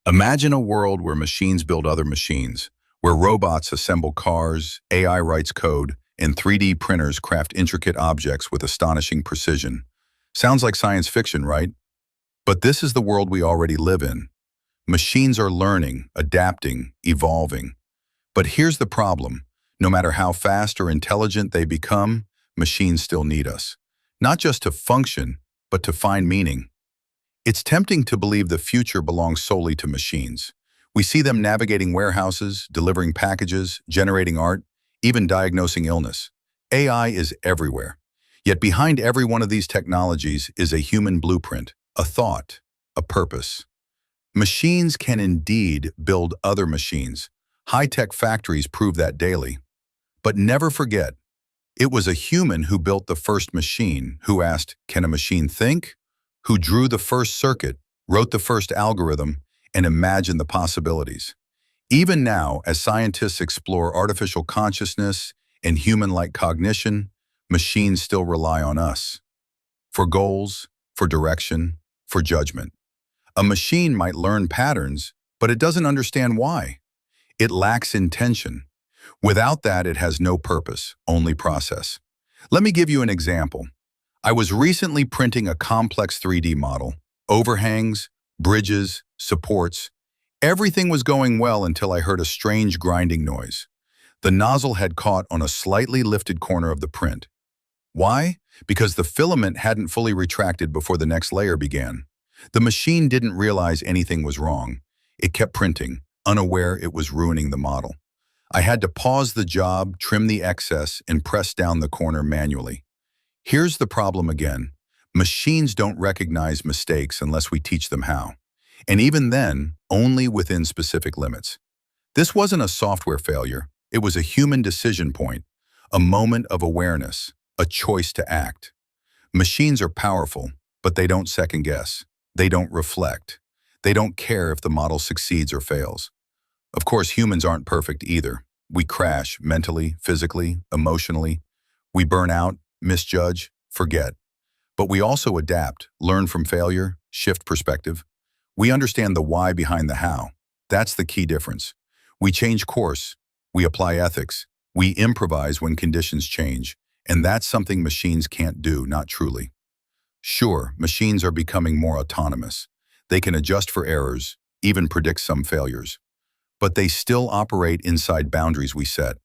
Imagine a world where machines build other machines, where robots assemble cars, AI writes code, and 3D printers craft intricate objects with astonishing precision. Sounds like science fiction, right? But this is the world we already live in. Machines are learning, adapting, evolving. But here's the problem. No matter how fast or intelligent they become, machines still need us. Not just to function, but to find meaning. It's tempting to believe the future belongs solely to machines. We see them navigating warehouses, delivering packages, generating art, even diagnosing illness. AI is everywhere. Yet behind every one of these technologies is a human blueprint, a thought, a purpose. Machines can indeed build other machines. High-tech factories prove that daily. But never forget, it was a human who built the first machine, who asked, "Can a machine think?" Who drew the first circuit, wrote the first algorithm, and imagined the possibilities. Even now, as scientists explore artificial consciousness and human-like cognition, machines still rely on us. For goals, for direction, for judgment. A machine might learn patterns, but it doesn't understand why. It lacks intention. Without that, it has no purpose, only process. Let me give you an example. I was recently printing a complex 3D model. Overhangs, bridges, supports. Everything was going well until I heard a strange grinding noise. The nozzle had caught on a slightly lifted corner of the print. Why? Because the filament hadn't fully retracted before the next layer began. The machine didn't realize anything was wrong. It kept printing, unaware it was ruining the model. I had to pause the job, trim the excess, and press down the corner manually. Here's the problem again. Machines don't recognize mistakes unless we teach them how. And even then, only within specific limits. This wasn't a software failure. It was a human decision point, a moment of awareness, a choice to act. Machines are powerful, but they don't second guess. They don't reflect. They don't care if the model succeeds or fails. Of course, humans aren't perfect either. We crash mentally, physically, emotionally. We burn out, misjudge, forget. But we also adapt, learn from failure, shift perspective. We understand the why behind the how. That's the key difference. We change course, we apply ethics, we improvise when conditions change, and that's something machines can't do, not truly. Sure, machines are becoming more autonomous. They can adjust for errors, even predict some failures. But they still operate inside boundaries we set.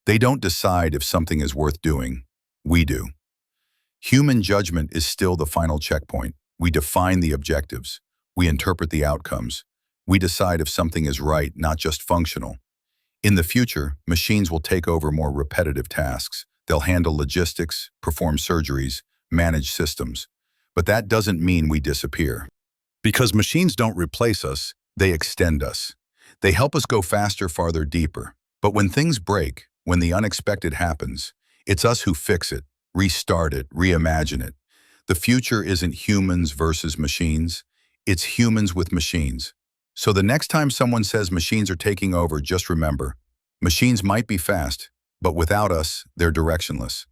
They don't decide if something is worth doing. We do. Human judgment is still the final checkpoint. We define the objectives. We interpret the outcomes. We decide if something is right, not just functional. In the future, machines will take over more repetitive tasks. They'll handle logistics, perform surgeries, manage systems. But that doesn't mean we disappear. Because machines don't replace us, they extend us. They help us go faster, farther, deeper. But when things break, when the unexpected happens, it's us who fix it, restart it, reimagine it. The future isn't humans versus machines. It's humans with machines. So the next time someone says machines are taking over, just remember, machines might be fast, but without us, they're directionless.